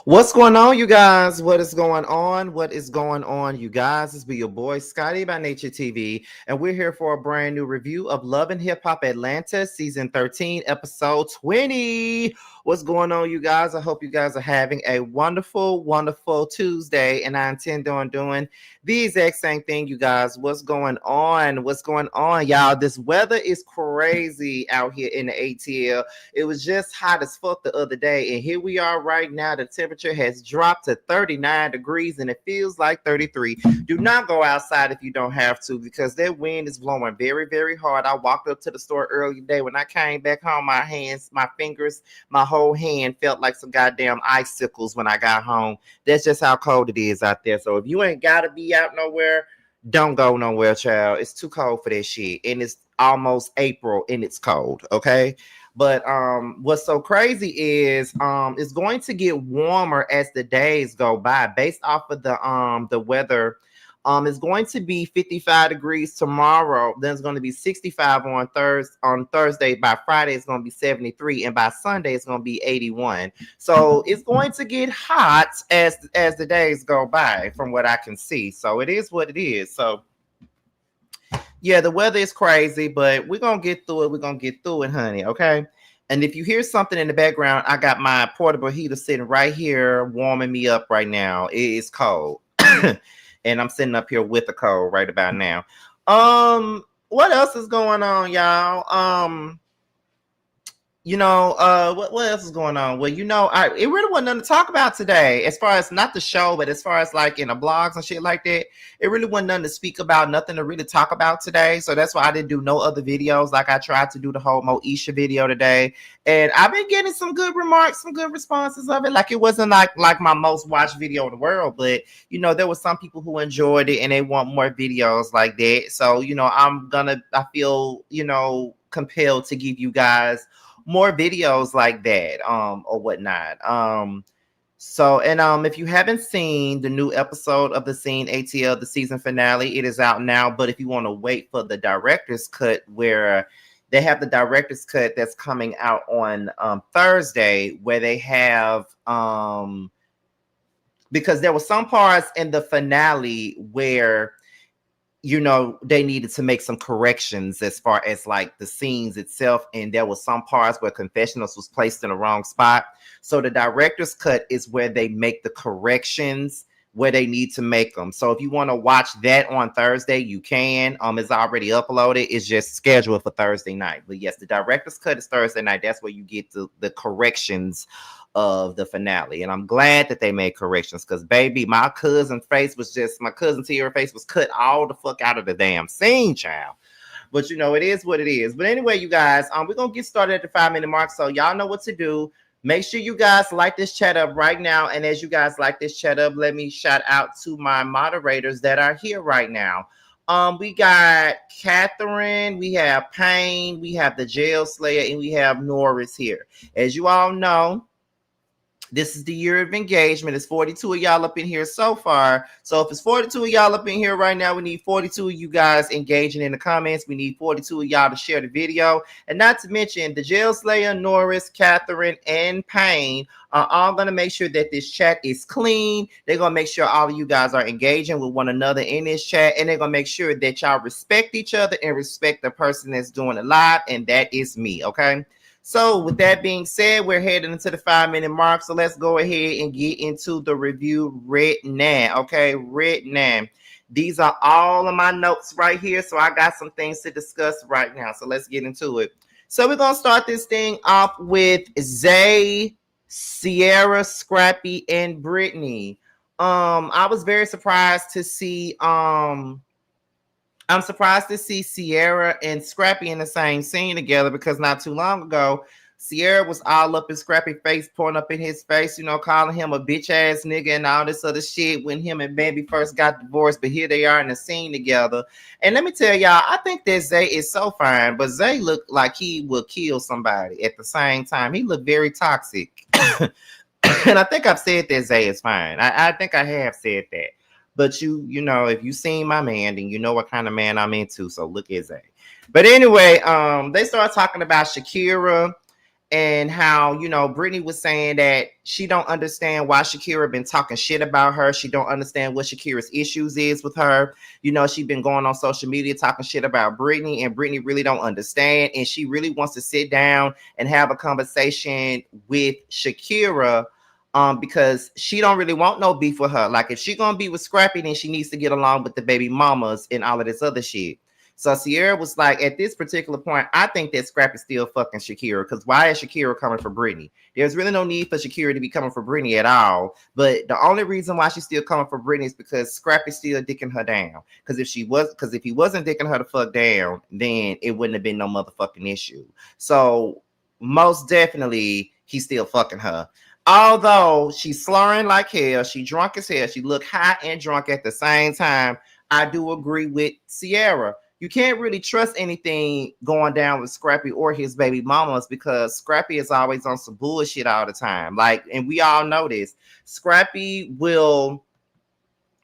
What's going on, you guys? What is going on? What is going on, you guys? It's be your boy Scotty by Nature TV, and we're here for a brand new review of Love and Hip Hop Atlanta, season 13, episode 20. What's going on, you guys? I hope you guys are having a wonderful, wonderful Tuesday, and I intend on doing the exact same thing, you guys. What's going on? What's going on, y'all? This weather is crazy out here in the ATL. It was just hot as fuck the other day, and here we are right now. The temperature has dropped to 39 degrees, and it feels like 33. Do not go outside if you don't have to, because that wind is blowing very, very hard. I walked up to the store earlier today. When I came back home, my hands, my fingers, my whole hand felt like some goddamn icicles when I got home. That's just how cold it is out there. So if you ain't gotta be out nowhere, don't go nowhere, child. It's too cold for that shit, and it's almost April and it's cold. Okay. But what's so crazy is it's going to get warmer as the days go by, based off of the weather. It's going to be 55 degrees tomorrow. Then it's going to be 65 on Thursday. By Friday, it's going to be 73, and by Sunday, it's going to be 81. So it's going to get hot as the days go by, from what I can see. So it is what it is. So yeah, the weather is crazy, but we're going to get through it. We're going to get through it, honey, okay? And if you hear something in the background, I got my portable heater sitting right here warming me up right now. It is cold. And I'm sitting up here with the cold right about now. What else is going on, y'all? What else is going on? Well, it really wasn't nothing to talk about today, as far as not the show, but as far as like in the blogs and shit like that. It really wasn't nothing to speak about, nothing to really talk about today. So that's why I didn't do no other videos. Like I tried to do the whole Moesha video today, and I've been getting some good remarks, some good responses of it. Like it wasn't like my most watched video in the world, but there were some people who enjoyed it and they want more videos like that. So I feel compelled to give you guys more videos like that or whatnot. If you haven't seen the new episode of the Scene ATL, the season finale, it is out now. But if you want to wait for the director's cut, where they have the director's cut that's coming out on Thursday, where they have because there were some parts in the finale where they needed to make some corrections as far as like the scenes itself. And there was some parts where confessionals was placed in the wrong spot. So the director's cut is where they make the corrections where they need to make them. So if you want to watch that on Thursday, you can. It's already uploaded. It's just scheduled for Thursday night. But yes, the director's cut is Thursday night. That's where you get the corrections of the finale. And I'm glad that they made corrections, because baby, my cousin Tierra face was cut all the fuck out of the damn scene, child. But it is what it is. But anyway, you guys, we're gonna get started at the 5-minute mark. So y'all know what to do. Make sure you guys like this chat up right now. And as you guys like this chat up, let me shout out to my moderators that are here right now. We got Catherine, we have Payne, we have the Jail Slayer, and we have Norris here. As you all know, this is the year of engagement. It's 42 of y'all up in here so far. So if it's 42 of y'all up in here right now, we need 42 of you guys engaging in the comments. We need 42 of y'all to share the video. And not to mention, the Jail Slayer, Norris, Catherine, and Payne are all going to make sure that this chat is clean. They're going to make sure all of you guys are engaging with one another in this chat. And they're going to make sure that y'all respect each other and respect the person that's doing it live. And that is me, okay? So with that being said, we're heading into the 5-minute mark. So let's go ahead and get into the review right now. Okay, right now. These are all of my notes right here. So I got some things to discuss right now. So let's get into it. So we're going to start this thing off with Zay, Sierra, Scrappy, and Britney. I was very surprised to see I'm surprised to see Sierra and Scrappy in the same scene together, because not too long ago, Sierra was all up in Scrappy's face, pouring up in his face, calling him a bitch ass nigga and all this other shit when him and Bambi first got divorced. But here they are in the scene together. And let me tell y'all, I think that Zay is so fine, but Zay looked like he would kill somebody at the same time. He looked very toxic. And I think I've said that Zay is fine. I think I have said that. But if you seen my man, then you know what kind of man I'm into. So look at Zay. But anyway, they started talking about Shakira and how, you know, Britney was saying that she don't understand why Shakira been talking shit about her. She don't understand what Shakira's issues is with her. You know, she been going on social media talking shit about Britney, and Britney really don't understand, and she really wants to sit down and have a conversation with Shakira, because she don't really want no beef with her. Like, if she gonna be with Scrappy, then she needs to get along with the baby mamas and all of this other shit. So Sierra was like, at this particular point, I think that Scrappy's still fucking Shakira, because why is Shakira coming for Britney? There's really no need for Shakira to be coming for Britney at all. But the only reason why she's still coming for Britney is because Scrappy's still dicking her down. Because if he wasn't dicking her the fuck down, then it wouldn't have been no motherfucking issue. So most definitely, he's still fucking her. Although she's slurring like hell, she drunk as hell, she look high and drunk at the same time. I do agree with Sierra. You can't really trust anything going down with Scrappy or his baby mamas, because Scrappy is always on some bullshit all the time. Like, and we all know this. Scrappy will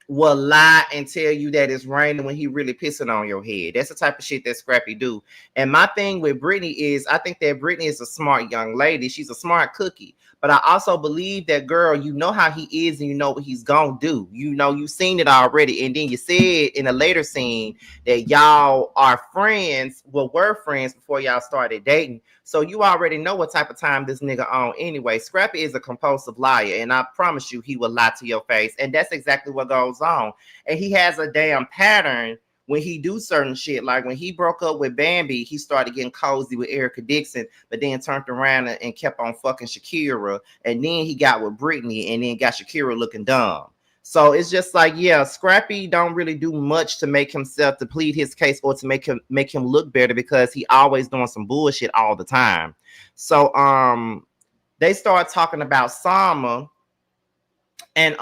lie and tell you that it's raining when he really pissing on your head. That's the type of shit that Scrappy do. And my thing with Britney is, I think that Britney is a smart young lady. She's a smart cookie. But I also believe that, girl, you know how he is and you know what he's gonna do. You know, you've seen it already. And then you said in a later scene that y'all are friends, were friends before y'all started dating. So you already know what type of time this nigga on anyway. Scrappy is a compulsive liar, and I promise you he will lie to your face. And that's exactly what goes on. And he has a damn pattern when he do certain shit. Like when he broke up with Bambi, he started getting cozy with Erica Dixon, but then turned around and kept on fucking Shakira. And then he got with Britney and then got Shakira looking dumb. So it's just like, yeah, Scrappy don't really do much to make himself, to plead his case or to make him look better, because he always doing some bullshit all the time. So they start talking about Sama, and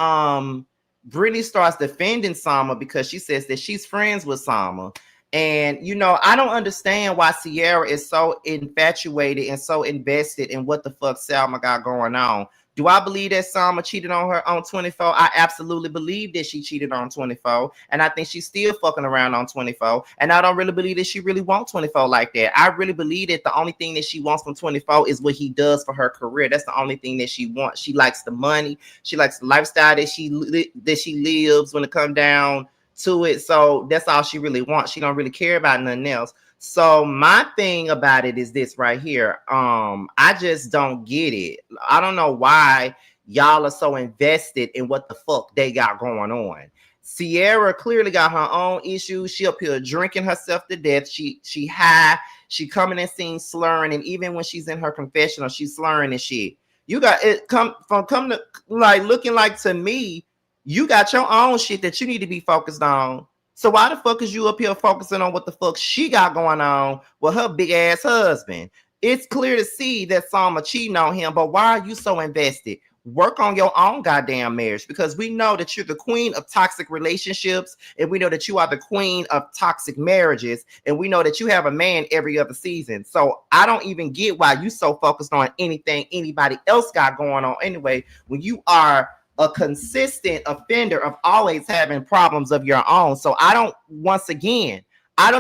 Britney starts defending Sama because she says that she's friends with Sama. And, you know, I don't understand why Sierra is so infatuated and so invested in what the fuck Salma got going on. Do I believe that Salma cheated on her on 24? I absolutely believe that she cheated on 24. And I think she's still fucking around on 24. And I don't really believe that she really wants 24 like that. I really believe that the only thing that she wants from 24 is what he does for her career. That's the only thing that she wants. She likes the money. She likes the lifestyle that she lives when it comes down to it. So that's all she really wants. She don't really care about nothing else. So my thing about it is this right here. I just don't get it. I don't know why y'all are so invested in what the fuck they got going on. Sierra clearly got her own issues. She up here drinking herself to death. She high. She coming and seen slurring, and even when she's in her confessional, she's slurring and shit. You got it come to like looking like, to me, you got your own shit that you need to be focused on. So why the fuck is you up here focusing on what the fuck she got going on with her big ass husband? It's clear to see that Salma cheating on him, but why are you so invested? Work on your own goddamn marriage, because we know that you're the queen of toxic relationships, and we know that you are the queen of toxic marriages, and we know that you have a man every other season. So I don't even get why you so focused on anything anybody else got going on anyway, when you are a consistent offender of always having problems of your own. So I don't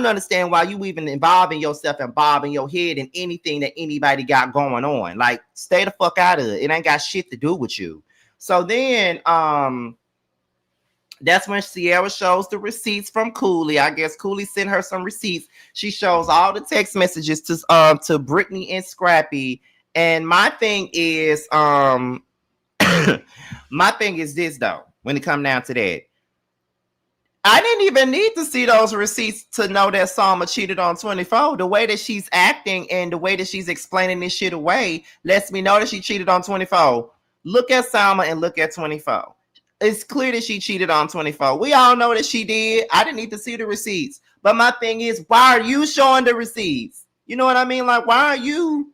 understand why you even involving yourself and bobbing your head in anything that anybody got going on. Like, stay the fuck out of it. It ain't got shit to do with you. So then that's when Sierra shows the receipts from Cooley. I guess Cooley sent her some receipts. She shows all the text messages to Britney and Scrappy. And my thing is my thing is this, though, when it comes down to that, I didn't even need to see those receipts to know that Salma cheated on 24. The way that she's acting and the way that she's explaining this shit away lets me know that she cheated on 24. Look at Salma and look at 24. It's clear that she cheated on 24. We all know that she did. I didn't need to see the receipts. But my thing is, why are you showing the receipts? You know what I mean? Like, why are you?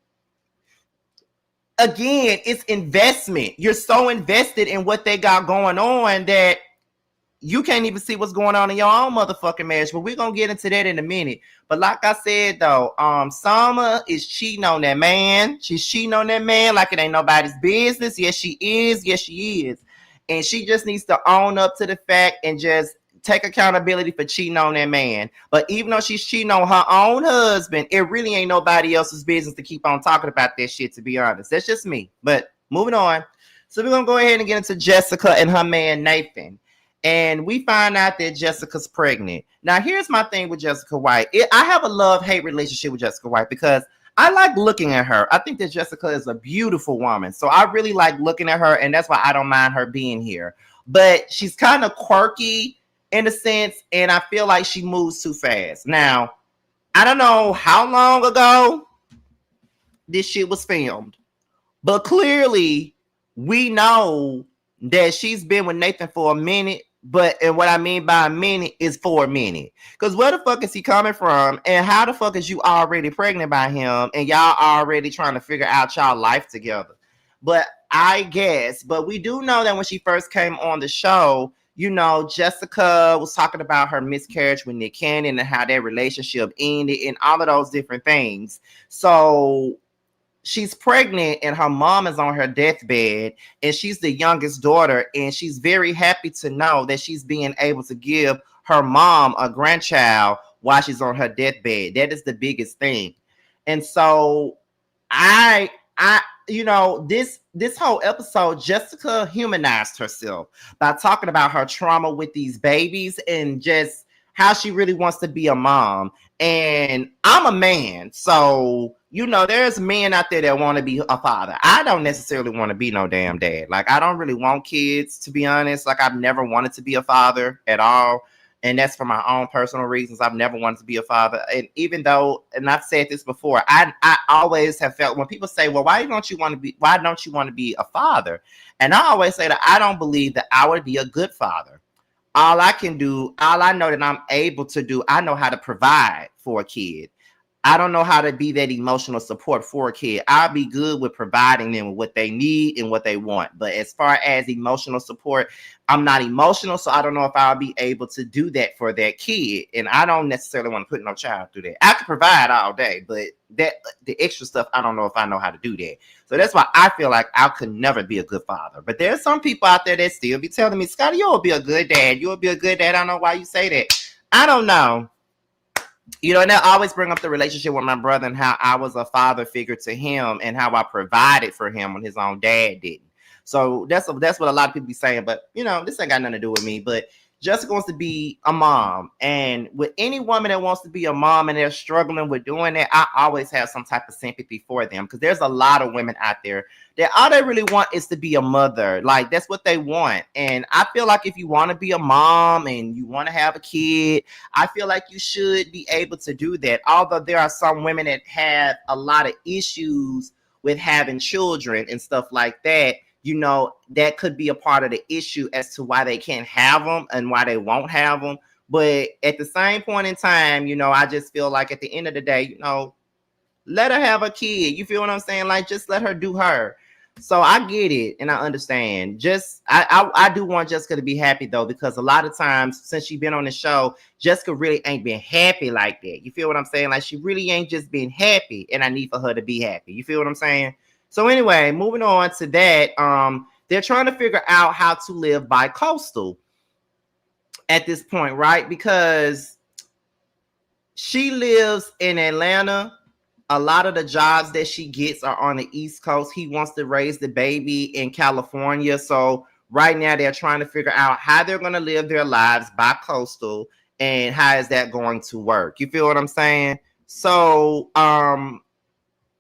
Again, it's investment. You're so invested in what they got going on that you can't even see what's going on in your own motherfucking marriage. But we're gonna get into that in a minute. But like I said, though, Salma is cheating on that man. She's cheating on that man like it ain't nobody's business. Yes, she is. Yes, she is. And she just needs to own up to the fact and just take accountability for cheating on that man. But even though she's cheating on her own husband, it really ain't nobody else's business to keep on talking about that shit, to be honest. That's just me. But moving on. So we're going to go ahead and get into Jessica and her man, Nathan. And we find out that Jessica's pregnant. Now, here's my thing with Jessica White. I have a love-hate relationship with Jessica White because I like looking at her. I think that Jessica is a beautiful woman. So I really like looking at her, and that's why I don't mind her being here. But she's kind of quirky in a sense, and I feel like she moves too fast. Now, I don't know how long ago this shit was filmed, but clearly we know that she's been with Nathan for a minute. And what I mean by a minute is for a minute. Because where the fuck is he coming from? And how the fuck is you already pregnant by him? And y'all already trying to figure out y'all life together. But I guess. But we do know that when she first came on the show, you know, Jessica was talking about her miscarriage with Nick Cannon and how their relationship ended and all of those different things. So she's pregnant and her mom is on her deathbed and she's the youngest daughter, and she's very happy to know that she's being able to give her mom a grandchild while she's on her deathbed. That is the biggest thing. And so I you know, this whole episode, Jessica humanized herself by talking about her trauma with these babies and just how she really wants to be a mom. And I'm a man, so you know, there's men out there that want to be a father. I don't necessarily want to be no damn dad. Like, I don't really want kids, to be honest. Like, I've never wanted to be a father at all. And that's for my own personal reasons. I've never wanted to be a father. And even though, and I've said this before, I always have felt when people say, well, why don't you want to be a father? And I always say that I don't believe that I would be a good father. All I can do, all I know that I'm able to do, I know how to provide for a kid. I don't know how to be that emotional support for a kid. I'll be good with providing them with what they need and what they want. But as far as emotional support, I'm not emotional, so I don't know if I'll be able to do that for that kid. And I don't necessarily want to put no child through that. I can provide all day, but that the extra stuff, I don't know if I know how to do that. So that's why I feel like I could never be a good father. But there's some people out there that still be telling me, Scotty, you'll be a good dad. You'll be a good dad. I don't know why you say that. I don't know. You know, and I always bring up the relationship with my brother and how I was a father figure to him and how I provided for him when his own dad didn't. So that's what a lot of people be saying. But, you know, this ain't got nothing to do with me. But Jessica wants to be a mom. And with any woman that wants to be a mom and they're struggling with doing that, I always have some type of sympathy for them. Because there's a lot of women out there that all they really want is to be a mother. Like, that's what they want. And I feel like if you want to be a mom and you want to have a kid, I feel like you should be able to do that. Although there are some women that have a lot of issues with having children and stuff like that, you know, that could be a part of the issue as to why they can't have them and why they won't have them. But at the same point in time, you know, I just feel like at the end of the day, you know, let her have a kid. You feel what I'm saying? Like, just let her do her. So I get it and I understand. Just I do want Jessica to be happy though, because a lot of times since she's been on the show, Jessica really ain't been happy like that. You feel what I'm saying? Like, she really ain't just been happy, and I need for her to be happy. You feel what I'm saying? So anyway, moving on to that, they're trying to figure out how to live bi-coastal at this point, right? Because she lives in Atlanta. A lot of the jobs that she gets are on the East Coast. He wants to raise the baby in California. So right now they're trying to figure out how they're going to live their lives bi-coastal and how is that going to work. You feel what I'm saying? So,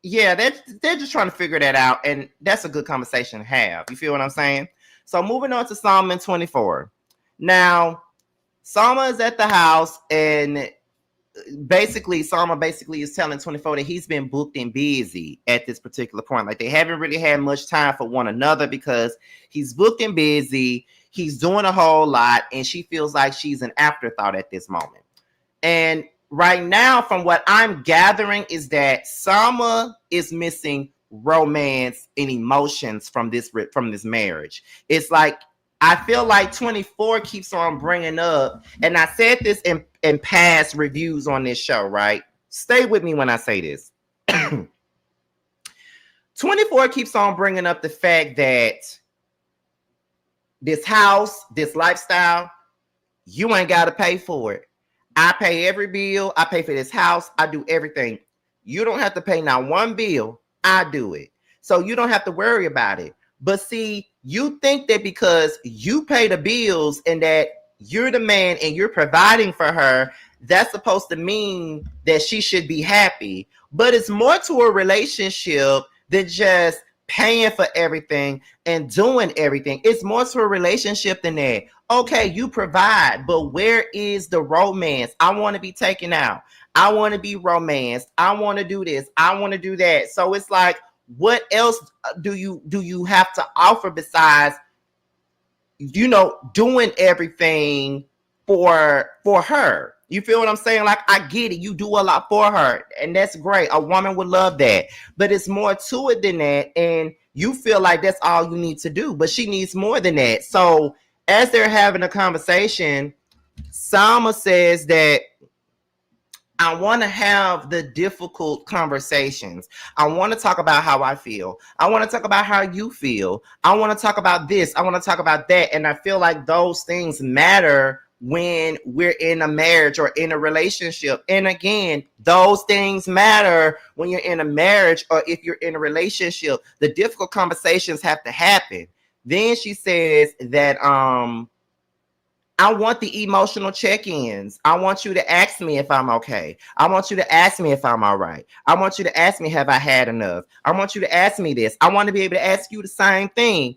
yeah, they're just trying to figure that out. And that's a good conversation to have. You feel what I'm saying? So moving on to Salma 24. Now, Salma is at the house and Salma is telling 24 that he's been booked and busy at this particular point. Like, they haven't really had much time for one another because he's booked and busy. He's doing a whole lot, and she feels like she's an afterthought at this moment. And right now, from what I'm gathering, is that Salma is missing romance and emotions from this marriage. It's like, I feel like 24 keeps on bringing up, and I said this in past reviews on this show, right? Stay with me when I say this. 24 keeps on bringing up the fact that this house, this lifestyle, You ain't got to pay for it. I pay every bill. I pay for this house. I do everything. You don't have to pay not one bill. I do it. So you don't have to worry about it. But see, you think that because you pay the bills and that you're the man and you're providing for her, that's supposed to mean that she should be happy. But it's more to a relationship than just paying for everything and doing everything. It's more to a relationship than that. Okay, you provide, but where is the romance? I want to be taken out. I want to be romanced. I want to do this. I want to do that. So it's like, what else do you have to offer besides, doing everything for her? You feel what I'm saying? Like, I get it. You do a lot for her, and that's great. A woman would love that. But it's more to it than that, and you feel like that's all you need to do. But she needs more than that. So as they're having a conversation, Salma says that I want to have the difficult conversations. I want to talk about how I feel. I want to talk about how you feel. I want to talk about this. I want to talk about that. And I feel like those things matter when we're in a marriage or in a relationship. And again, those things matter when you're in a marriage or if you're in a relationship. The difficult conversations have to happen. Then she says that I want the emotional check-ins. I want you to ask me if I'm okay. I want you to ask me if I'm all right. I want you to ask me, have I had enough? I want you to ask me this. I want to be able to ask you the same thing.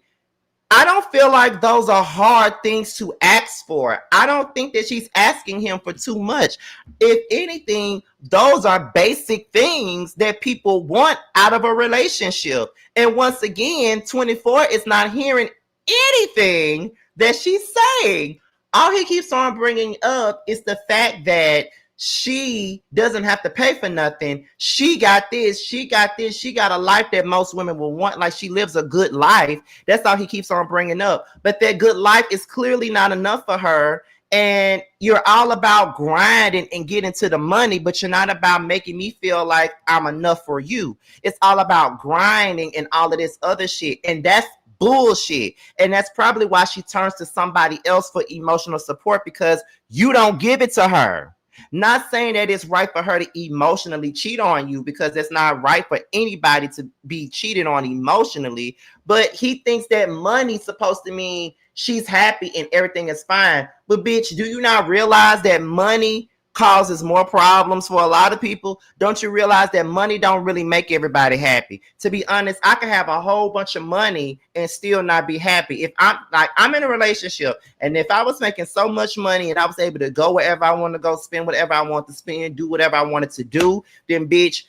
I don't feel like those are hard things to ask for. I don't think that she's asking him for too much. If anything, those are basic things that people want out of a relationship. And once again, 24 is not hearing anything that she's saying. All he keeps on bringing up is the fact that she doesn't have to pay for nothing. She got this. She got this. She got a life that most women will want. Like, she lives a good life. That's all he keeps on bringing up. But that good life is clearly not enough for her. And you're all about grinding and getting to the money, but you're not about making me feel like I'm enough for you. It's all about grinding and all of this other shit. And that's bullshit. And that's probably why she turns to somebody else for emotional support, because you don't give it to her. Not saying that it's right for her to emotionally cheat on you, because it's not right for anybody to be cheated on emotionally. But he thinks that money's supposed to mean she's happy and everything is fine. But bitch, do you not realize that money causes more problems for a lot of people? Don't you realize that money don't really make everybody happy? To be honest, I can have a whole bunch of money and still not be happy. If I'm in a relationship, and if I was making so much money and I was able to go wherever I want to go, spend whatever I want to spend, do whatever I wanted to do, then bitch,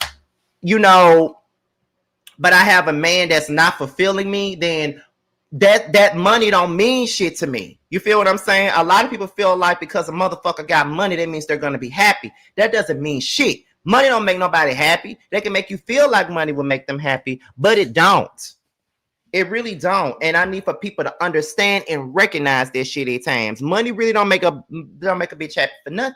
but I have a man that's not fulfilling me, then that money don't mean shit to me. You feel what I'm saying? A lot of people feel like because a motherfucker got money, that means they're going to be happy. That doesn't mean shit. Money don't make nobody happy. They can make you feel like money will make them happy, but it don't. It really don't. And I need for people to understand and recognize this shit at times. Money really don't make a bitch happy for nothing.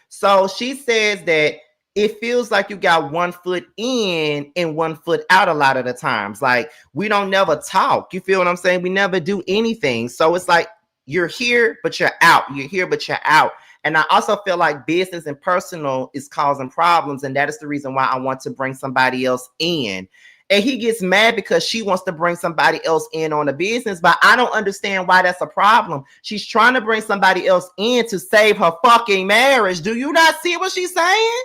So she says that it feels like you got one foot in and one foot out a lot of the times. Like, we don't never talk. You feel what I'm saying? We never do anything. So it's like, you're here, but you're out. You're here, but you're out. And I also feel like business and personal is causing problems. And that is the reason why I want to bring somebody else in. And he gets mad because she wants to bring somebody else in on the business. But I don't understand why that's a problem. She's trying to bring somebody else in to save her fucking marriage. Do you not see what she's saying?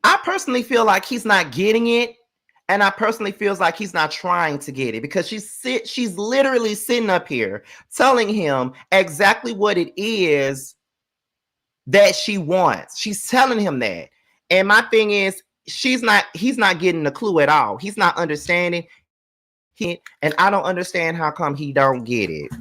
I personally feel like he's not getting it. And I personally feels like he's not trying to get it, because she's literally sitting up here telling him exactly what it is that she wants. She's telling him that. And my thing is, he's not getting the clue at all. He's not understanding. And I don't understand how come he don't get it.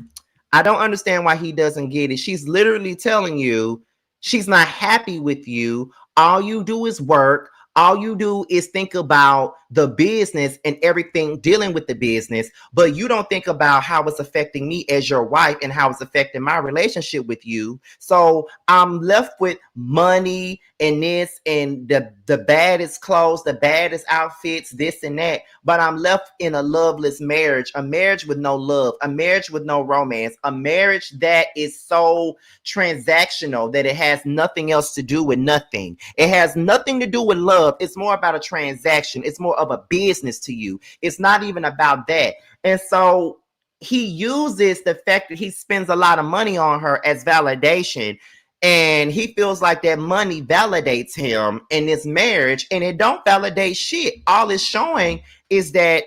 I don't understand why he doesn't get it. She's literally telling you she's not happy with you. All you do is work. All you do is think about the business and everything dealing with the business, but you don't think about how it's affecting me as your wife and how it's affecting my relationship with you. So I'm left with money and this and the baddest clothes, the baddest outfits, this and that. But I'm left in a loveless marriage, a marriage with no love, a marriage with no romance, a marriage that is so transactional that it has nothing else to do with nothing. It has nothing to do with love. It's more about a transaction. It's more of a business to you. It's not even about that. And so he uses the fact that he spends a lot of money on her as validation, and he feels like that money validates him in this marriage, and it don't validate shit. All it's showing is that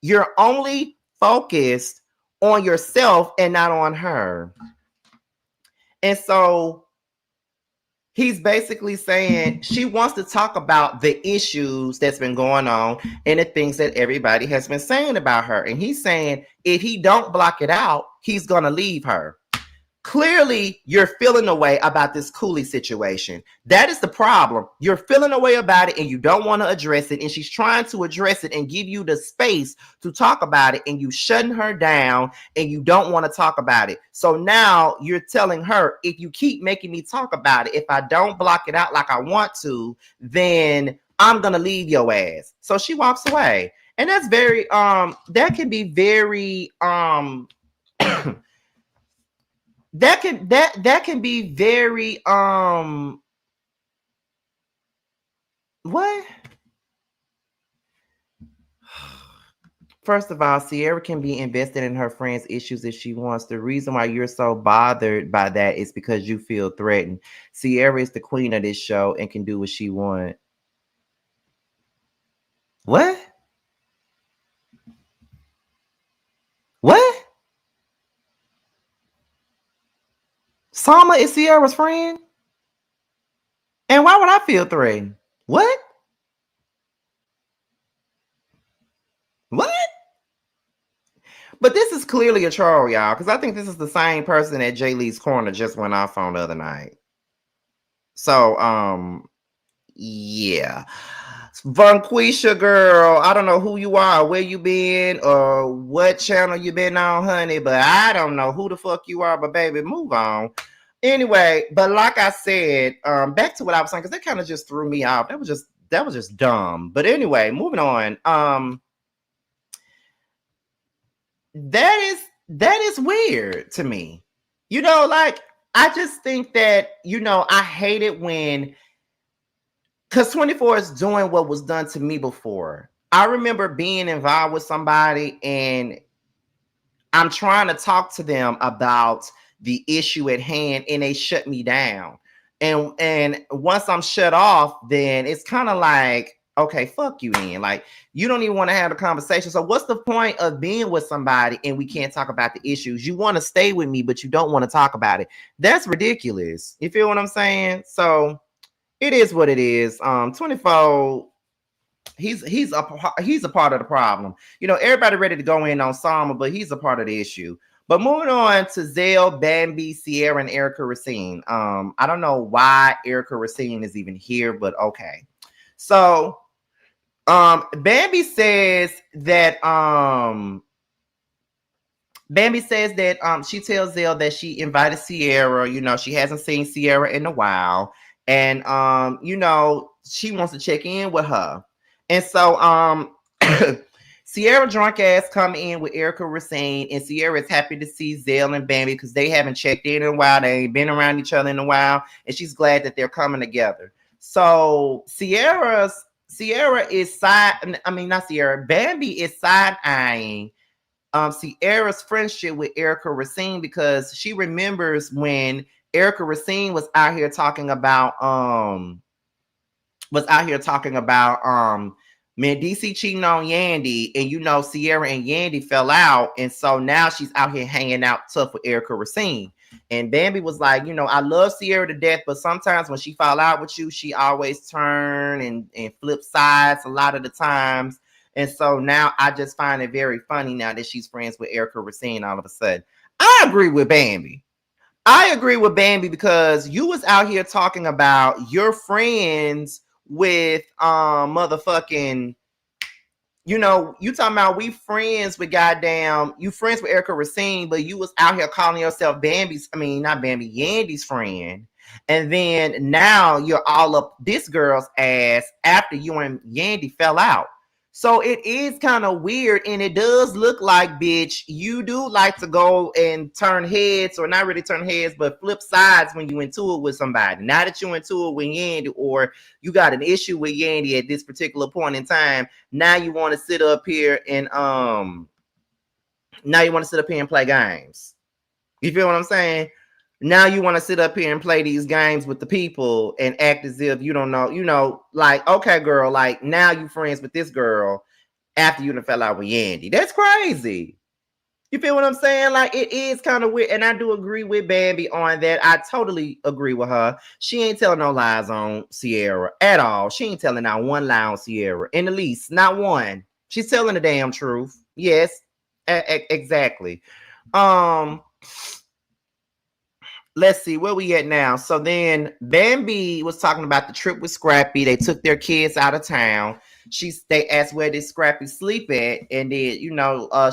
you're only focused on yourself and not on her. And so he's basically saying she wants to talk about the issues that's been going on and the things that everybody has been saying about her. And he's saying if he don't block it out, he's going to leave her. Clearly, you're feeling a way about this Cooley situation. That is the problem. You're feeling a way about it and you don't want to address it. And she's trying to address it and give you the space to talk about it. And you shutting her down and you don't want to talk about it. So now you're telling her, if you keep making me talk about it, if I don't block it out like I want to, then I'm going to leave your ass. So she walks away. And that's very, that can be very, that can be very what? First of all, Sierra can be invested in her friend's issues if she wants. The reason why you're so bothered by that is because you feel threatened. Sierra is the queen of this show and can do what she wants. What? What? Sama is Sierra's friend? And why would I feel threatened? What? What? But this is clearly a troll, y'all, because I think this is the same person that Jay Lee's corner just went off on the other night. So, yeah. Vanquisha girl, I don't know who you are, where you been, or what channel you been on, honey, but I don't know who the fuck you are, but baby, move on. Anyway, but like I said, back to what I was saying, because that kind of just threw me off. That was just dumb. But anyway, moving on. That is weird to me. You know, like, I just think that, you know, I hate it when, because 24 is doing what was done to me before. I remember being involved with somebody and I'm trying to talk to them about the issue at hand and they shut me down. And once I'm shut off, then it's kind of like, okay, fuck you then. Like, you don't even want to have a conversation. So what's the point of being with somebody and we can't talk about the issues? You want to stay with me, but you don't want to talk about it. That's ridiculous. You feel what I'm saying? So it is what it is. 24, he's a part of the problem. You know, everybody ready to go in on Sama, but he's a part of the issue. But moving on to Zell, Bambi, Sierra, and Erica Racine. I don't know why Erica Racine is even here, but okay. So Bambi says that she tells Zell that she invited Sierra. You know, she hasn't seen Sierra in a while. And you know, she wants to check in with her. And so Sierra drunk ass come in with Erica Racine, and Sierra is happy to see Zell and Bambi because they haven't checked in a while. They ain't been around each other in a while, and she's glad that they're coming together. So Bambi is side-eyeing Sierra's friendship with Erica Racine because she remembers when Erica Racine was out here talking about Mendici cheating on Yandy, and you know Sierra and Yandy fell out, and so now she's out here hanging out tough with Erica Racine. And Bambi was like, you know, I love Sierra to death, but sometimes when she fall out with you, she always turn and flip sides a lot of the times. And so now I just find it very funny now that she's friends with Erica Racine all of a sudden. I agree with Bambi. Because you was out here talking about your friends with motherfucking, you know, you talking about we friends with you friends with Erica Racine, but you was out here calling yourself Yandy's friend. And then now you're all up this girl's ass after you and Yandy fell out. So it is kind of weird, and it does look like, bitch, you do like to go and turn heads, or not really turn heads, but flip sides when you into it with somebody. Now that you into it with Yandy, or you got an issue with Yandy at this particular point in time, now you want to sit up here and play games. You feel what I'm saying? Now you want to sit up here and play these games with the people and act as if you don't know, like, okay, girl, like now you friends with this girl after you done fell out with Yandy. That's crazy. You feel what I'm saying? Like, it is kind of weird. And I do agree with Bambi on that. I totally agree with her. She ain't telling no lies on Sierra at all. She ain't telling not one lie on Sierra. In the least, not one. She's telling the damn truth. Yes, exactly. Let's see where we at now. So then Bambi was talking about the trip with Scrappy. They took their kids out of town. They asked where did Scrappy sleep at, and then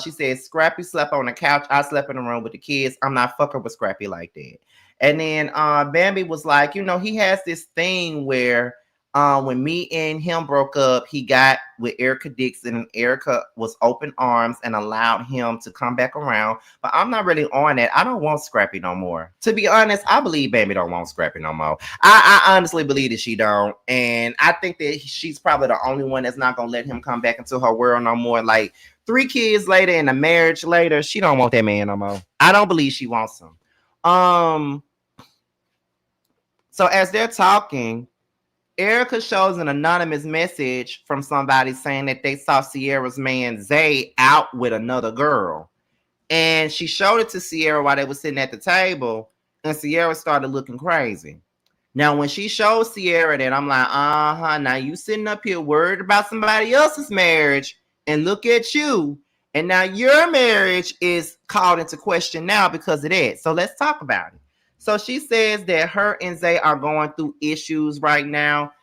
she said Scrappy slept on the couch. I slept in the room with the kids. I'm not fucking with Scrappy like that. And then Bambi was like, he has this thing where when me and him broke up, he got with Erica Dixon, and Erica was open arms and allowed him to come back around. But I'm not really on that. I don't want Scrappy no more. To be honest, I believe Bambi don't want Scrappy no more. I honestly believe that she don't. And I think that she's probably the only one that's not going to let him come back into her world no more. Like 3 kids later and a marriage later, she don't want that man no more. I don't believe she wants him. So as they're talking, Erica shows an anonymous message from somebody saying that they saw Sierra's man Zay out with another girl. And she showed it to Sierra while they were sitting at the table, and Sierra started looking crazy. Now, when she showed Sierra that, I'm like, now you sitting up here worried about somebody else's marriage, and look at you. And now your marriage is called into question now because of that. So let's talk about it. So she says that her and Zay are going through issues right now.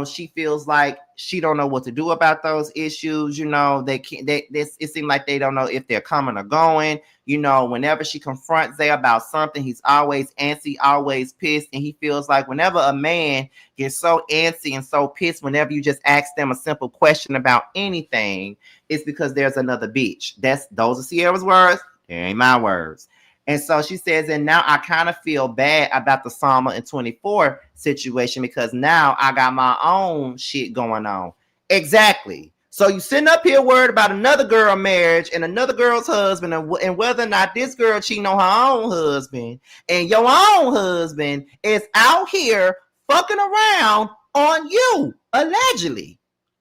She feels like she don't know what to do about those issues. It seems like they don't know if they're coming or going. Whenever she confronts Zay about something, he's always antsy, always pissed. And he feels like whenever a man gets so antsy and so pissed, whenever you just ask them a simple question about anything, it's because there's another bitch. Those are Sierra's words. They ain't my words. And so she says, and now I kind of feel bad about the Sama and 24 situation because now I got my own shit going on. Exactly. So you sitting up here worried about another girl marriage and another girl's husband and whether or not this girl cheating on her own husband, and your own husband is out here fucking around on you, allegedly.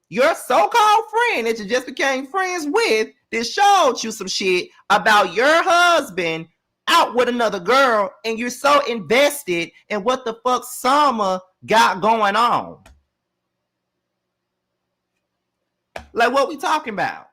Your so-called friend that you just became friends with that showed you some shit about your husband out with another girl, and you're so invested in what the fuck Sama got going on. Like, what we talking about?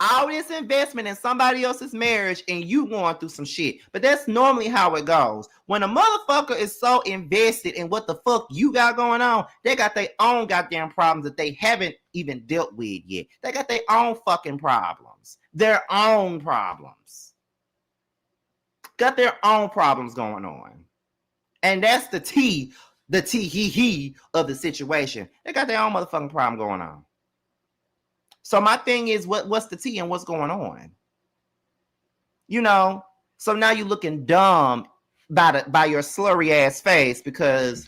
All this investment in somebody else's marriage and you going through some shit. But that's normally how it goes. When a motherfucker is so invested in what the fuck you got going on, they got their own goddamn problems that they haven't even dealt with yet. They got their own fucking problems. Their own problems. Got their own problems going on. And that's the tea of the situation. They got their own motherfucking problem going on. So my thing is, what's the tea and what's going on? So now you're looking dumb by your slurry ass face because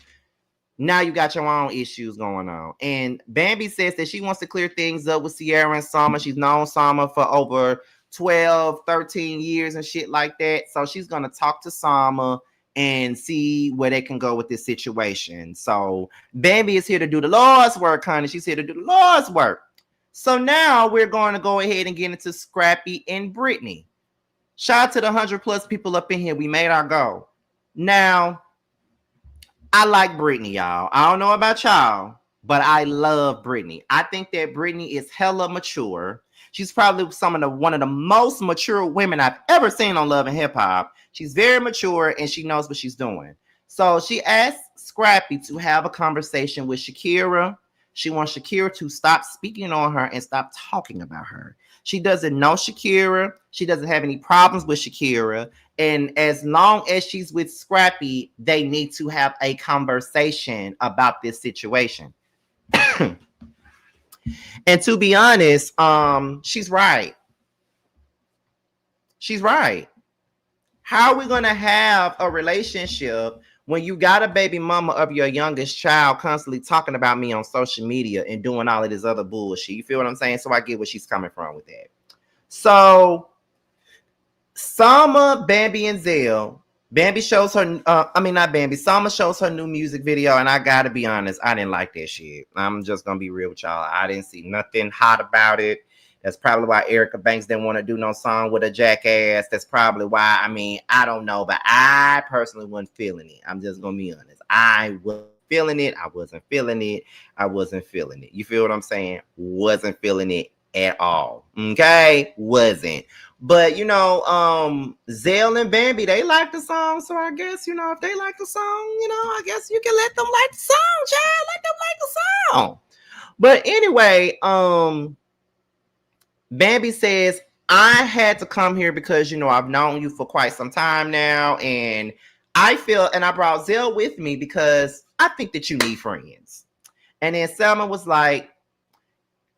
now you got your own issues going on. And Bambi says that she wants to clear things up with Sierra and Sama. She's known Sama for over 12, 13 years and shit like that. So she's going to talk to Sama and see where they can go with this situation. So Bambi is here to do the Lord's work, honey. She's here to do the Lord's work. So now we're going to go ahead and get into Scrappy and Britney. Shout out to the 100+ people up in here. We made our goal. Now, I like Britney, y'all. I don't know about y'all, but I love Britney. I think that Britney is hella mature. She's probably one of the most mature women I've ever seen on Love and Hip Hop. She's very mature and she knows what she's doing. So she asked Scrappy to have a conversation with Shakira. She wants Shakira to stop speaking on her and stop talking about her. She doesn't know Shakira. She doesn't have any problems with Shakira. And as long as she's with Scrappy, they need to have a conversation about this situation. And to be honest, she's right. She's right. How are we gonna have a relationship when you got a baby mama of your youngest child constantly talking about me on social media and doing all of this other bullshit? You feel what I'm saying? So I get where she's coming from with that. So Sama, Bambi, and Zell. Bambi shows her, not Bambi. Sama shows her new music video, and I gotta be honest, I didn't like that shit. I'm just gonna be real with y'all. I didn't see nothing hot about it. That's probably why Erica Banks didn't want to do no song with a jackass. That's probably why. I don't know, but I personally wasn't feeling it. I'm just gonna be honest. I wasn't feeling it. I wasn't feeling it. I wasn't feeling it. You feel what I'm saying? Wasn't feeling it at all. Okay, wasn't. But Zell and Bambi, they like the song, so I guess if they like the song, I guess you can let them like the song, child. Let them like the song. But anyway, Bambi says, I had to come here because I've known you for quite some time now, and I brought Zell with me because I think that you need friends. And then Selma was like,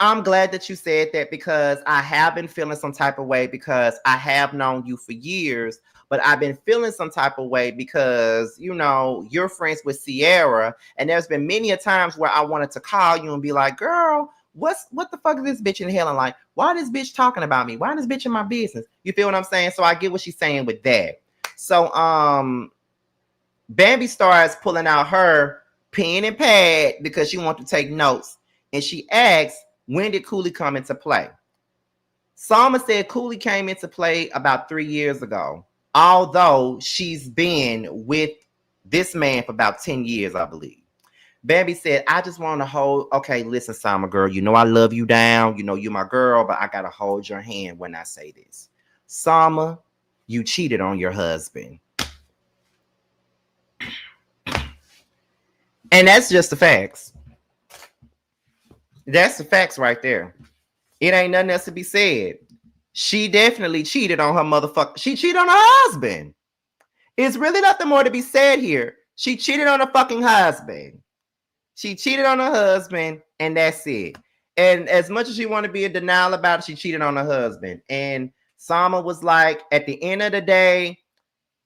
I'm glad that you said that because I have been feeling some type of way because I have known you for years, but I've been feeling some type of way because, you're friends with Sierra. And there's been many a times where I wanted to call you and be like, girl, what the fuck is this bitch in hell? And like, why this bitch talking about me? Why this bitch in my business? You feel what I'm saying? So I get what she's saying with that. So, Bambi starts pulling out her pen and pad because she wants to take notes. And she asks, when did Cooley come into play? Salma said Cooley came into play about 3 years ago, although she's been with this man for about 10 years, I believe. Bambi said, I just want to hold, okay, listen, Salma girl, I love you down. You're my girl, but I got to hold your hand when I say this. Salma, you cheated on your husband. And that's just the facts. That's the facts right there. It ain't nothing else to be said. She definitely cheated on her motherfucker. She cheated on her husband. It's really nothing more to be said here. She cheated on her fucking husband. She cheated on her husband, and that's it. And as much as she want to be in denial about it, she cheated on her husband. And Sama was like, at the end of the day,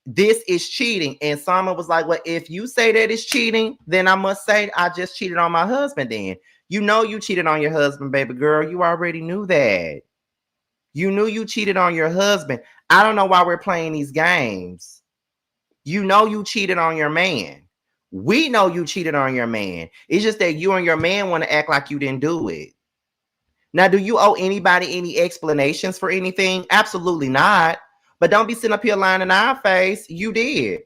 this is cheating. And Sama was like, well, if you say that it's cheating, then I must say I just cheated on my husband then. You cheated on your husband, baby girl. You already knew that. You knew you cheated on your husband. I don't know why we're playing these games. You cheated on your man. We know you cheated on your man. It's just that you and your man want to act like you didn't do it. Now, do you owe anybody any explanations for anything? Absolutely not. But don't be sitting up here lying in our face. You did.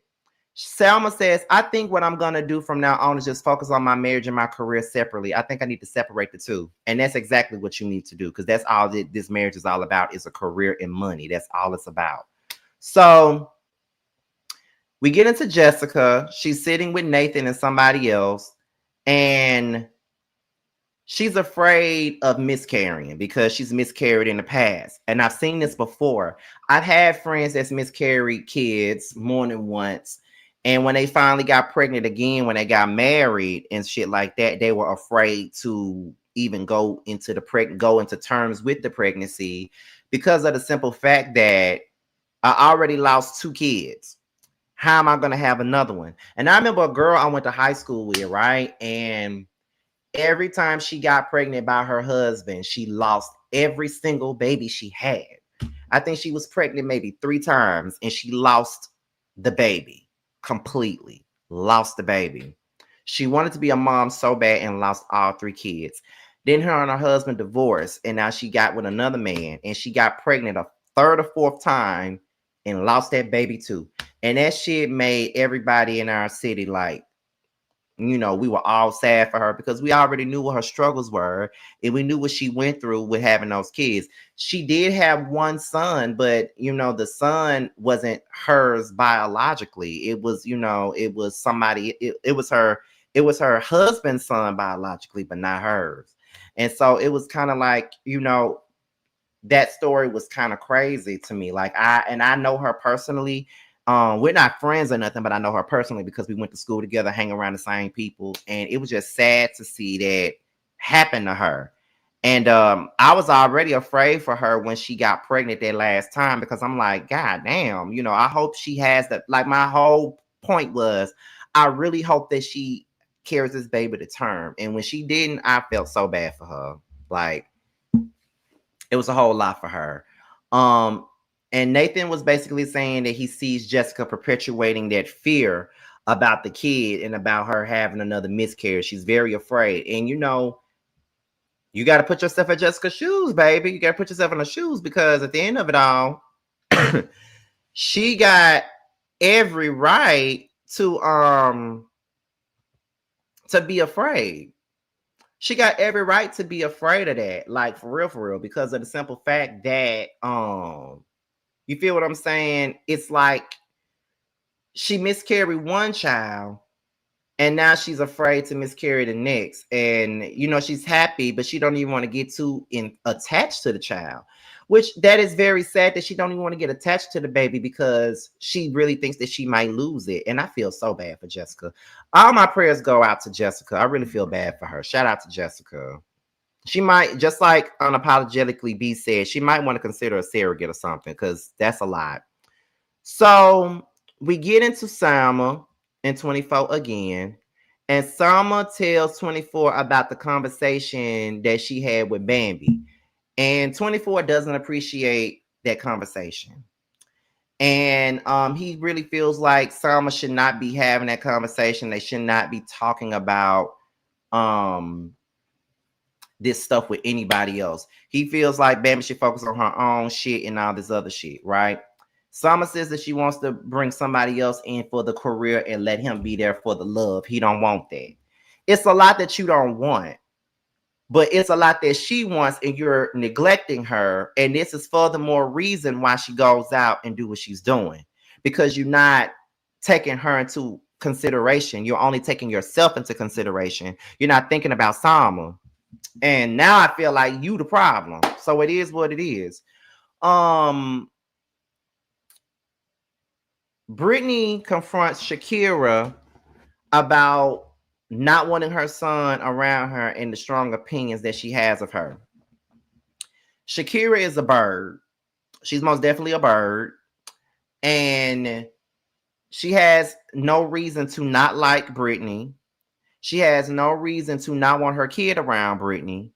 Selma says, I think what I'm going to do from now on is just focus on my marriage and my career separately. I think I need to separate the two. And that's exactly what you need to do because that's all that this marriage is all about is a career and money. That's all it's about. So we get into Jessica. She's sitting with Nathan and somebody else. And she's afraid of miscarrying because she's miscarried in the past. And I've seen this before. I've had friends that's miscarried kids more than once. And when they finally got pregnant again, when they got married and shit like that, they were afraid to even go into terms with the pregnancy because of the simple fact that I already lost 2 kids. How am I going to have another one? And I remember a girl I went to high school with, right? And every time she got pregnant by her husband, she lost every single baby she had. I think she was pregnant maybe 3 times and she lost the baby. Completely lost the baby. She wanted to be a mom so bad and lost all 3 kids. Then her and her husband divorced, and now she got with another man, and she got pregnant a 3rd or 4th time and lost that baby too. And that shit made everybody in our city like, we were all sad for her because we already knew what her struggles were and we knew what she went through with having those kids. She did have 1 son, but the son wasn't hers biologically. It was, it was somebody, it was her husband's son biologically, but not hers. And so it was kind of like, that story was kind of crazy to me. Like I know her personally. We're not friends or nothing, but I know her personally because we went to school together, hang around the same people, and it was just sad to see that happen to her. And I was already afraid for her when she got pregnant that last time because I'm like, God damn, I hope she has that. Like my whole point was, I really hope that she carries this baby to term. And when she didn't, I felt so bad for her. Like it was a whole lot for her. Um, and Nathan was basically saying that he sees Jessica perpetuating that fear about the kid and about her having another miscarriage. She's very afraid. And you got to put yourself in Jessica's shoes, baby. You got to put yourself in her shoes because at the end of it all, she got every right to be afraid. She got every right to be afraid of that, like for real, because of the simple fact that you feel what I'm saying? It's like she miscarried one child and now she's afraid to miscarry the next. And she's happy, but she don't even want to get too attached to the child, which that is very sad that she don't even want to get attached to the baby because she really thinks that she might lose it. And I feel so bad for Jessica. All my prayers go out to Jessica. I really feel bad for her. Shout out to Jessica. She might, just like unapologetically B said, she might want to consider a surrogate or something because that's a lot. So we get into Sama and 24 again. And Sama tells 24 about the conversation that she had with Bambi. And 24 doesn't appreciate that conversation. And he really feels like Sama should not be having that conversation. They should not be talking about this stuff with anybody else. He feels like Bambi should focus on her own shit and all this other shit, right? Summer says that she wants to bring somebody else in for the career and let him be there for the love. He don't want that. It's a lot that you don't want, but it's a lot that she wants and you're neglecting her. And this is furthermore reason why she goes out and do what she's doing, because you're not taking her into consideration. You're only taking yourself into consideration. You're not thinking about Sama. And now I feel like you the problem. So it is what it is. Britney confronts Shakira about not wanting her son around her and the strong opinions that she has of her. Shakira is a bird. She's most definitely a bird. And she has no reason to not like Britney. She has no reason to not want her kid around Britney.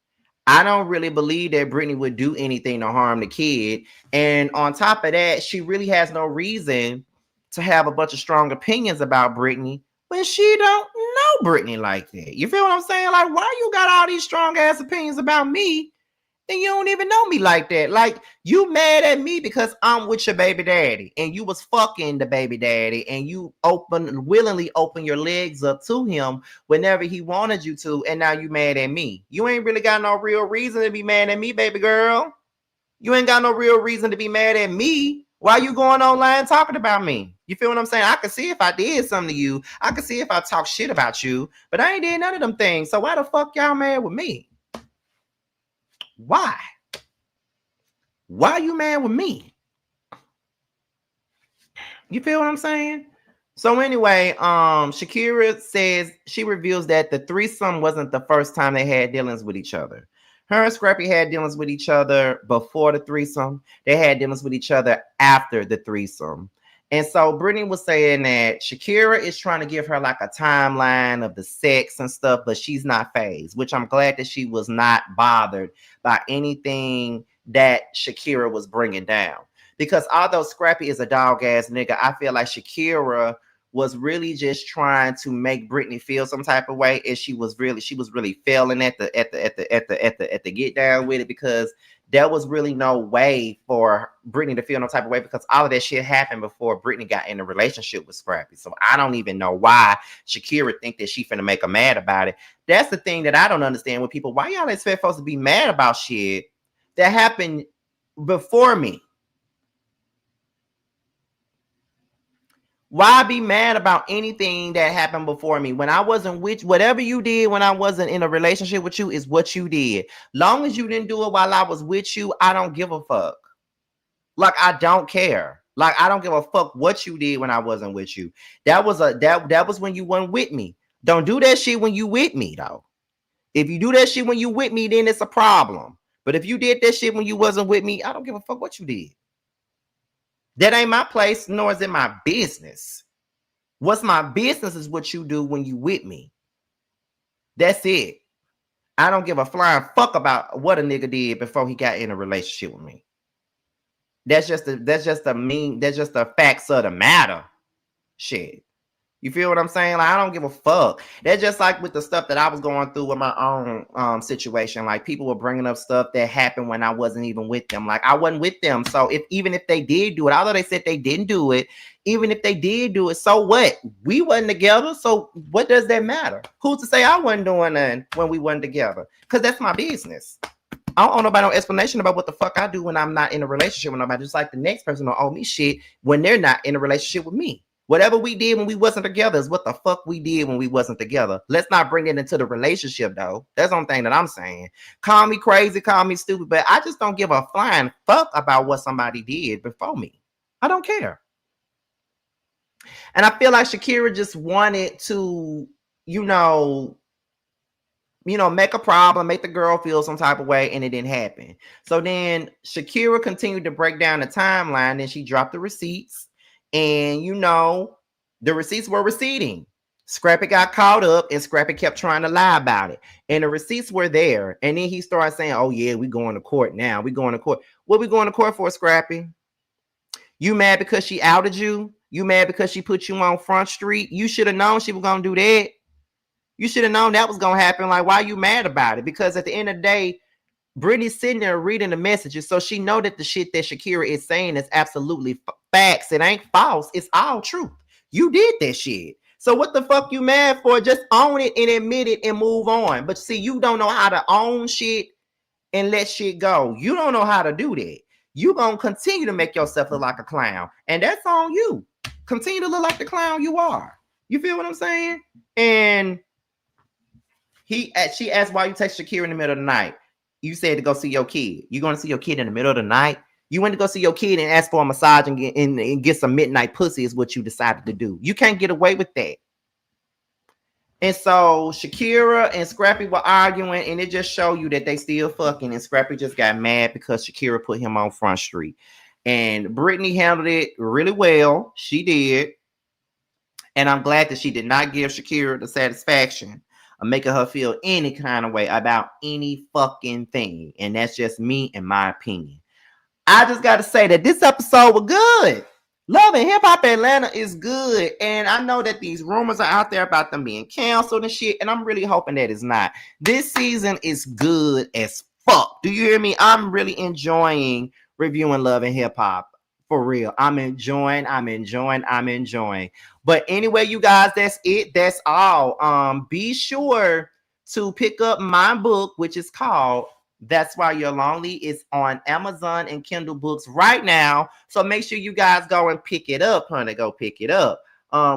I don't really believe that Britney would do anything to harm the kid. And on top of that, she really has no reason to have a bunch of strong opinions about Britney when she don't know Britney like that. You feel what I'm saying? Like, why you got all these strong ass opinions about me and you don't even know me like that? Like, you mad at me because I'm with your baby daddy and you was fucking the baby daddy and you willingly open your legs up to him whenever he wanted you to, and now you mad at me. You ain't really got no real reason to be mad at me, baby girl. You ain't got no real reason to be mad at me. Why you going online talking about me? You feel what I'm saying? I can see if I did something to you. I can see if I talk shit about you, but I ain't did none of them things. So why the fuck y'all mad with me? Why? Why are you mad with me? You feel what I'm saying? So anyway, Shakira says she reveals that the threesome wasn't the first time they had dealings with each other. Her and Scrappy had dealings with each other before the threesome. They had dealings with each other after the threesome. And so Britney was saying that Shakira is trying to give her like a timeline of the sex and stuff, but she's not fazed, which I'm glad that she was not bothered by anything that Shakira was bringing down. Because although Scrappy is a dog ass nigga, I feel like Shakira was really just trying to make Britney feel some type of way, and she was really failing at the get down with it, because there was really no way for Britney to feel no type of way, because all of that shit happened before Britney got in a relationship with Scrappy. So I don't even know why Shakira think that she finna make her mad about it. That's the thing that I don't understand with people. Why y'all expect folks to be mad about shit that happened before me? Why be mad about anything that happened before me? When I wasn't with whatever you did when I wasn't in a relationship with you is what you did. Long as you didn't do it while I was with you, I don't give a fuck. Like, I don't care. Like, I don't give a fuck what you did when I wasn't with you. That was when you weren't with me. Don't do that shit when you with me, though. If you do that shit when you with me, then it's a problem. But if you did that shit when you wasn't with me, I don't give a fuck what you did. That ain't my place, nor is it my business. What's my business is what you do when you with me. That's it. I don't give a flying fuck about what a nigga did before he got in a relationship with me. That's just the facts of the matter. Shit. You feel what I'm saying? Like, I don't give a fuck. That's just like with the stuff that I was going through with my own situation. Like, people were bringing up stuff that happened when I wasn't even with them. Like, I wasn't with them. So even if they did do it, although they said they didn't do it, even if they did do it, so what? We wasn't together. So what does that matter? Who's to say I wasn't doing nothing when we wasn't together? Because that's my business. I don't owe nobody no explanation about what the fuck I do when I'm not in a relationship with nobody. Just like the next person don't owe me shit when they're not in a relationship with me. Whatever we did when we wasn't together is what the fuck we did when we wasn't together. Let's not bring it into the relationship, though. That's the only thing that I'm saying. Call me crazy, call me stupid, but I just don't give a flying fuck about what somebody did before me. I don't care. And I feel like Shakira just wanted to, make a problem, make the girl feel some type of way, and it didn't happen. So then Shakira continued to break down the timeline, and she dropped the receipts. And, the receipts were receding. Scrappy got caught up, and Scrappy kept trying to lie about it. And the receipts were there. And then he started saying, oh, yeah, we going to court now. We going to court. What we going to court for, Scrappy? You mad because she outed you? You mad because she put you on Front Street? You should have known she was going to do that. You should have known that was going to happen. Like, why are you mad about it? Because at the end of the day, Britney's sitting there reading the messages, so she know that the shit that Shakira is saying is absolutely facts. It ain't false. It's all truth. You did that shit. So what the fuck you mad for? Just own it and admit it and move on. But see, you don't know how to own shit and let shit go. You don't know how to do that. You gonna continue to make yourself look like a clown, and that's on you. Continue to look like the clown you are. You feel what I'm saying? And she asked why you text Shakira in the middle of the night. You said to go see your kid. You going to see your kid in the middle of the night? You went to go see your kid and ask for a massage and get some midnight pussy is what you decided to do. You can't get away with that. And so Shakira and Scrappy were arguing, and it just showed you that they still fucking, and Scrappy just got mad because Shakira put him on Front Street. And Britney handled it really well. She did. And I'm glad that she did not give Shakira the satisfaction of making her feel any kind of way about any fucking thing. And that's just me and my opinion. I just got to say that this episode was good. Love and Hip Hop Atlanta is good. And I know that these rumors are out there about them being canceled and shit. And I'm really hoping that it's not. This season is good as fuck. Do you hear me? I'm really enjoying reviewing Love and Hip Hop. For real. I'm enjoying. But anyway, you guys, that's it. That's all. Be sure to pick up my book, which is called That's Why You're Lonely. It's on Amazon and Kindle Books right now. So make sure you guys go and pick it up, honey. Go pick it up.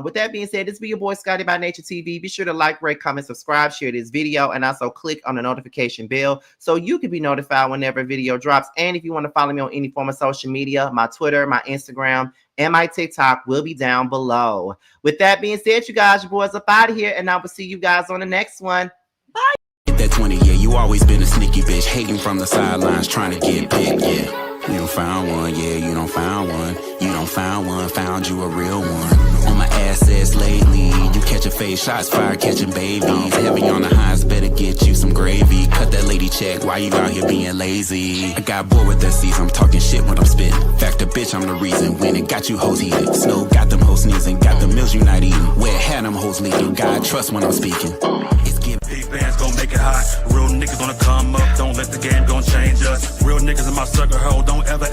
With that being said, this be your boy Scotty by Nature TV. Be sure to like, rate, comment, subscribe, share this video, and also click on the notification bell so you can be notified whenever a video drops. And if you want to follow me on any form of social media, my Twitter, my Instagram, and my TikTok will be down below. With that being said, you guys, your boys up out of here, and I will see you guys on the next one. Bye. Get that 20, yeah, you always been a sneaky bitch, hating from the sidelines, trying to get picked, yeah. You don't found one, yeah, you don't found one. You don't found one, found you a real one. On my assets lately, you catching face shots, fire catching babies. Heavy on the highs, better get you some gravy. Cut that lady check, why you out here being lazy? I got bored with that season, I'm talking shit when I'm spitting. Fact, the bitch, I'm the reason. When it got you hoes heated. Snow got them hoes sneezing, got the meals you not eating. Where had them hoes leaking, God trust when I'm speaking. It's giving. These bands gon' make it hot. Real niggas gonna come up, don't let the game gon' change us. Real niggas in my circle, ho, don't ever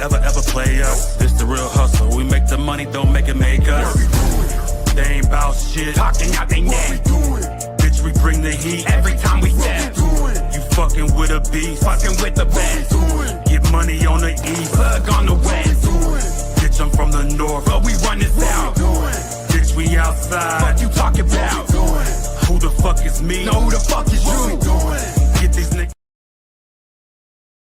play us. This the real hustle, we make the money, don't make it make us. They ain't bout shit, talking out they neck. Bitch, we bring the heat every time we step. You fucking with a beast, fucking with the best. Get money on the east, plug on the west. Bitch, I'm from the north, but we run this out. bitch, we outside. Fuck you talking about? Who the fuck is me? No, who the fuck is you? Get these niggas.